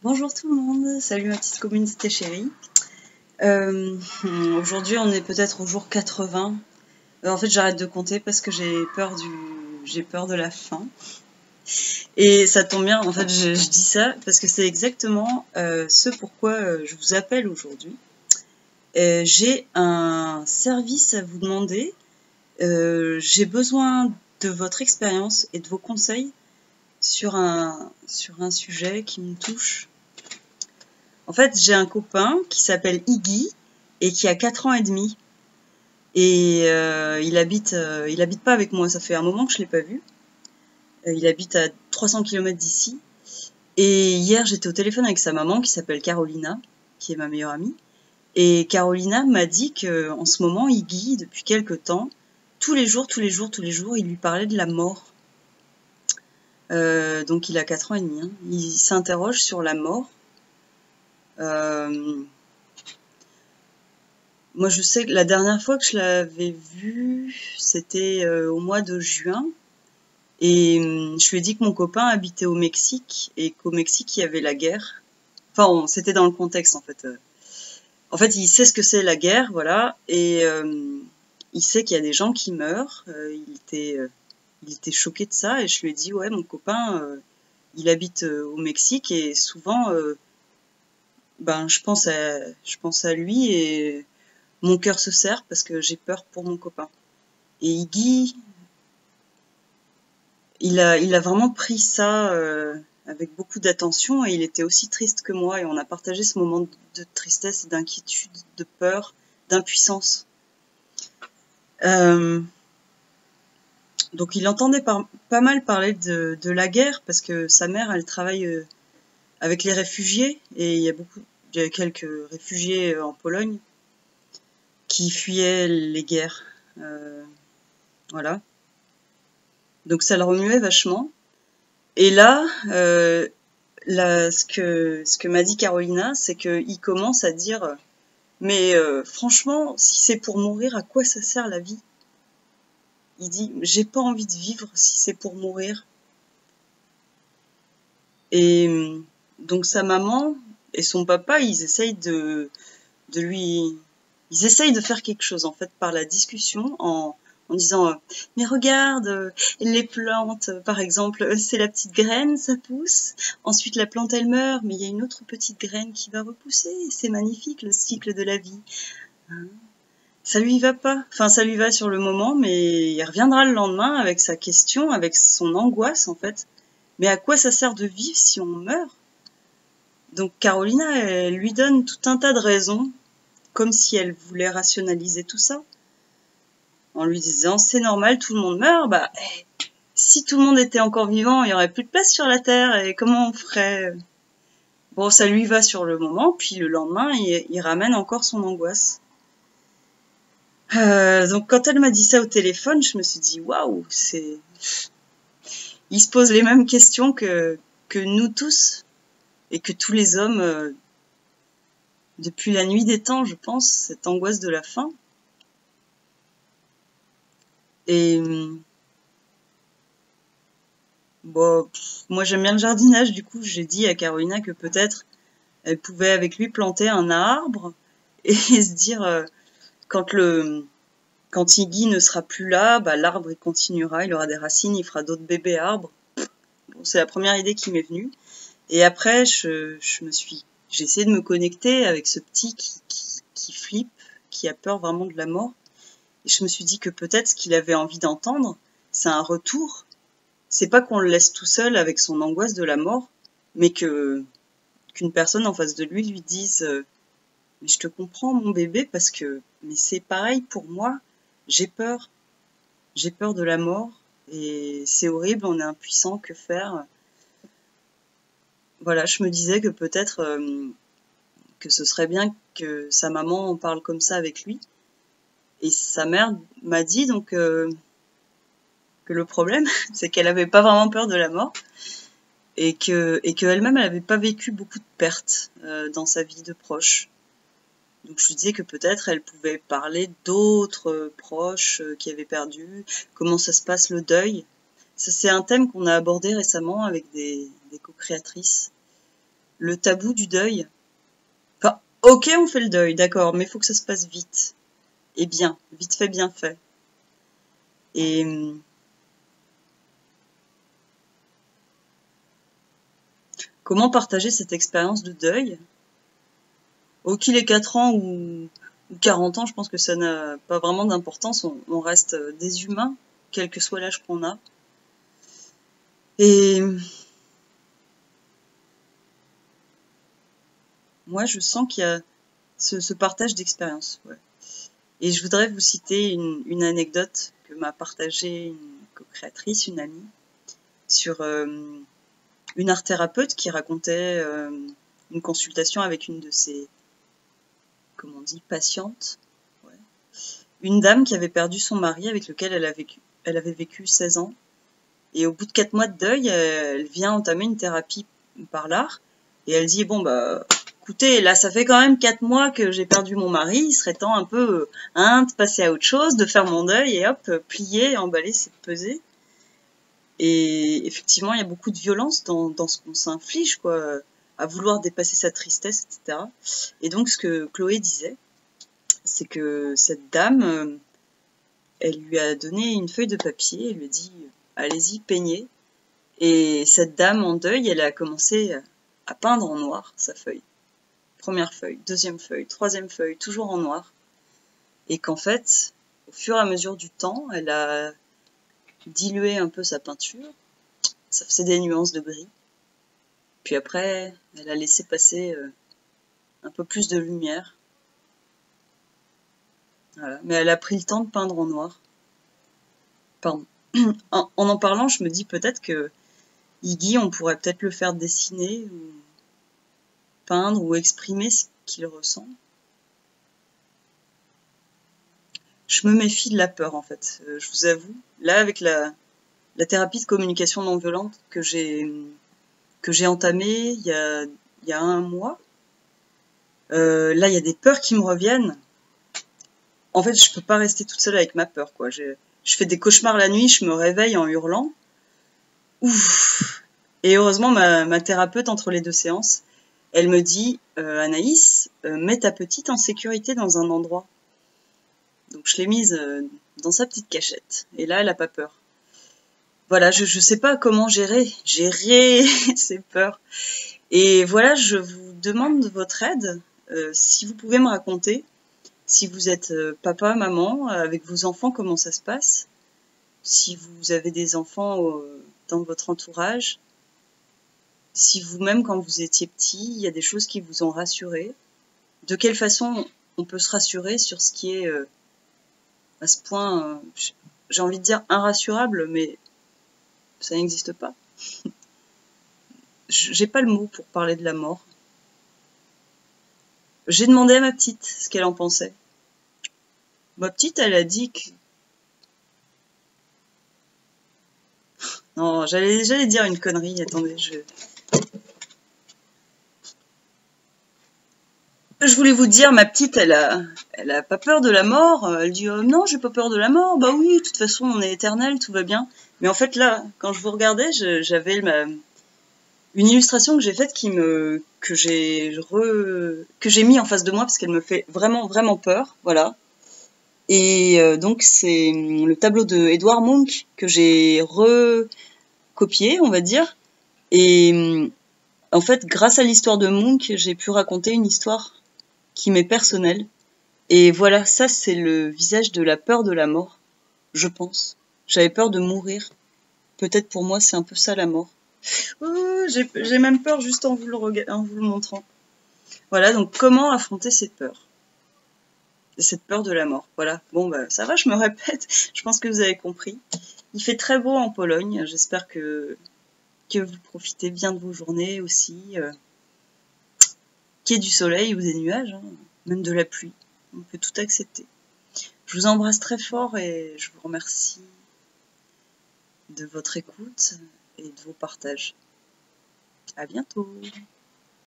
Bonjour tout le monde, salut ma petite communauté chérie. Aujourd'hui on est peut-être au jour 80. En fait j'arrête de compter parce que j'ai peur de la fin. Et ça tombe bien, en fait je dis ça parce que c'est exactement ce pourquoi je vous appelle aujourd'hui. J'ai un service à vous demander. J'ai besoin de votre expérience et de vos conseils sur un sujet qui me touche. En fait, j'ai un copain qui s'appelle Iggy et qui a 4 ans et demi. Et il habite pas avec moi, ça fait un moment que je l'ai pas vu. Il habite à 300 km d'ici. Et hier, j'étais au téléphone avec sa maman qui s'appelle Carolina, qui est ma meilleure amie. Et Carolina m'a dit que en ce moment, Iggy, depuis quelque temps, tous les jours, il lui parlait de la mort. Donc il a 4 ans et demi. Hein. Il s'interroge sur la mort. Moi, je sais que la dernière fois que je l'avais vu, c'était au mois de juin. Et je lui ai dit que mon copain habitait au Mexique et qu'au Mexique, il y avait la guerre. Enfin, c'était dans le contexte, en fait. En fait, il sait ce que c'est la guerre, voilà. Et il sait qu'il y a des gens qui meurent. Il était choqué de ça. Et je lui ai dit, ouais, mon copain, il habite au Mexique. Et souvent, je pense à lui et mon cœur se serre parce que j'ai peur pour mon copain. Et Iggy, il a vraiment pris ça avec beaucoup d'attention et il était aussi triste que moi et on a partagé ce moment de tristesse, d'inquiétude, de peur, d'impuissance. Donc il entendait pas mal parler de la guerre parce que sa mère, elle travaille avec les réfugiés et il y a quelques réfugiés en Pologne qui fuyaient les guerres. Voilà. Donc ça le remuait vachement. Et là, ce que m'a dit Carolina, c'est qu'il commence à dire mais franchement, si c'est pour mourir, à quoi ça sert la vie? Il dit j'ai pas envie de vivre si c'est pour mourir. Et donc sa maman et son papa, ils essayent de faire quelque chose en fait par la discussion en disant mais regarde les plantes par exemple c'est la petite graine ça pousse ensuite la plante elle meurt mais il y a une autre petite graine qui va repousser c'est magnifique le cycle de la vie hein. Ça lui va pas enfin ça lui va sur le moment mais il reviendra le lendemain avec sa question avec son angoisse en fait mais à quoi ça sert de vivre si on meurt? Donc Carolina elle lui donne tout un tas de raisons comme si elle voulait rationaliser tout ça, en lui disant c'est normal, tout le monde meurt, si tout le monde était encore vivant, il y aurait plus de place sur la Terre, et comment on ferait? Bon, ça lui va sur le moment, puis le lendemain, il ramène encore son angoisse. Donc quand elle m'a dit ça au téléphone, je me suis dit waouh, il se pose les mêmes questions que nous tous, et que tous les hommes, depuis la nuit des temps, je pense, cette angoisse de la fin. Et bon, moi j'aime bien le jardinage, du coup j'ai dit à Carolina que peut-être elle pouvait avec lui planter un arbre et se dire quand Iggy ne sera plus là, l'arbre il continuera, il aura des racines, il fera d'autres bébés arbres. Bon, c'est la première idée qui m'est venue. Et après j'ai essayé de me connecter avec ce petit qui flippe, qui a peur vraiment de la mort. Et je me suis dit que peut-être ce qu'il avait envie d'entendre, c'est un retour. C'est pas qu'on le laisse tout seul avec son angoisse de la mort, mais qu'une personne en face de lui dise mais je te comprends mon bébé parce que mais c'est pareil pour moi, j'ai peur de la mort et c'est horrible, on est impuissant, que faire? Voilà, je me disais que peut-être que ce serait bien que sa maman en parle comme ça avec lui. Et sa mère m'a dit donc que le problème, c'est qu'elle avait pas vraiment peur de la mort et qu'elle-même, elle avait pas vécu beaucoup de pertes dans sa vie de proche. Donc je lui disais que peut-être elle pouvait parler d'autres proches qui avaient perdu, comment ça se passe le deuil. Ça, c'est un thème qu'on a abordé récemment avec des co-créatrices. le tabou du deuil. Enfin, ok, on fait le deuil, d'accord, mais il faut que ça se passe vite. Et bien, vite fait, bien fait. Et comment partager cette expérience de deuil? Qu'il ait 4 ans ou 40 ans, je pense que ça n'a pas vraiment d'importance. On reste des humains, quel que soit l'âge qu'on a. Et moi, je sens qu'il y a ce partage d'expérience. Ouais. Et je voudrais vous citer une anecdote que m'a partagée une co-créatrice, une amie, sur une art thérapeute qui racontait une consultation avec une de ses, comment on dit, patientes. Ouais. Une dame qui avait perdu son mari avec lequel elle avait vécu 16 ans. Et au bout de 4 mois de deuil, elle vient entamer une thérapie par l'art. Et elle dit, bon, bah, écoutez, là, ça fait quand même 4 mois que j'ai perdu mon mari. Il serait temps un peu de passer à autre chose, de faire mon deuil et hop, plier, emballer, c'est peser. Et effectivement, il y a beaucoup de violence dans ce qu'on s'inflige, quoi, à vouloir dépasser sa tristesse, etc. Et donc, ce que Chloé disait, c'est que cette dame, elle lui a donné une feuille de papier, elle lui a dit « Allez-y, peignez ». Et cette dame en deuil, elle a commencé à peindre en noir sa feuille. Première feuille, deuxième feuille, troisième feuille, toujours en noir. Et qu'en fait, au fur et à mesure du temps, elle a dilué un peu sa peinture. Ça faisait des nuances de gris. Puis après, elle a laissé passer un peu plus de lumière. Voilà. Mais elle a pris le temps de peindre en noir. Pardon. En parlant, je me dis peut-être que Iggy, on pourrait peut-être le faire dessiner, ou peindre, ou exprimer ce qu'il ressent. Je me méfie de la peur, en fait. Je vous avoue. Là, avec la thérapie de communication non violente que j'ai entamée il y a 1 mois, là, il y a des peurs qui me reviennent. En fait, je peux pas rester toute seule avec ma peur, quoi. Je fais des cauchemars la nuit, je me réveille en hurlant. Ouf. Et heureusement, ma thérapeute, entre les 2 séances, elle me dit Anaïs, mets ta petite en sécurité dans un endroit. Donc je l'ai mise dans sa petite cachette. Et là, elle a pas peur. Voilà, je sais pas comment gérer ces peurs. Et voilà, je vous demande votre aide. Si vous pouvez me raconter, si vous êtes papa, maman, avec vos enfants, comment ça se passe? Si vous avez des enfants dans votre entourage, si vous-même, quand vous étiez petit, il y a des choses qui vous ont rassuré. De quelle façon on peut se rassurer sur ce qui est à ce point, j'ai envie de dire irrassurable, mais ça n'existe pas. J'ai pas le mot pour parler de la mort. J'ai demandé à ma petite ce qu'elle en pensait. Ma petite, elle a dit que... Non, j'allais dire une connerie, attendez, je voulais vous dire, ma petite, elle a pas peur de la mort. Elle dit non, j'ai pas peur de la mort. Bah oui, de toute façon, on est éternel, tout va bien. Mais en fait, là, quand je vous regardais, j'avais une illustration que j'ai faite que j'ai mis en face de moi parce qu'elle me fait vraiment, vraiment peur. Voilà. Et donc, c'est le tableau de Edvard Munch que j'ai recopié, on va dire. Et en fait, grâce à l'histoire de Munch, j'ai pu raconter une histoire qui m'est personnelle. Et voilà, ça, c'est le visage de la peur de la mort, je pense. J'avais peur de mourir. Peut-être pour moi, c'est un peu ça, la mort. Oh, j'ai même peur juste en vous le montrant. Voilà, donc comment affronter cette peur? Cette peur de la mort. Voilà. Bon, bah, ça va, je me répète. Je pense que vous avez compris. Il fait très beau en Pologne. J'espère que vous profitez bien de vos journées aussi. Qu'il y ait du soleil ou des nuages, hein, même de la pluie. On peut tout accepter. Je vous embrasse très fort et je vous remercie de votre écoute et de vos partages. À bientôt.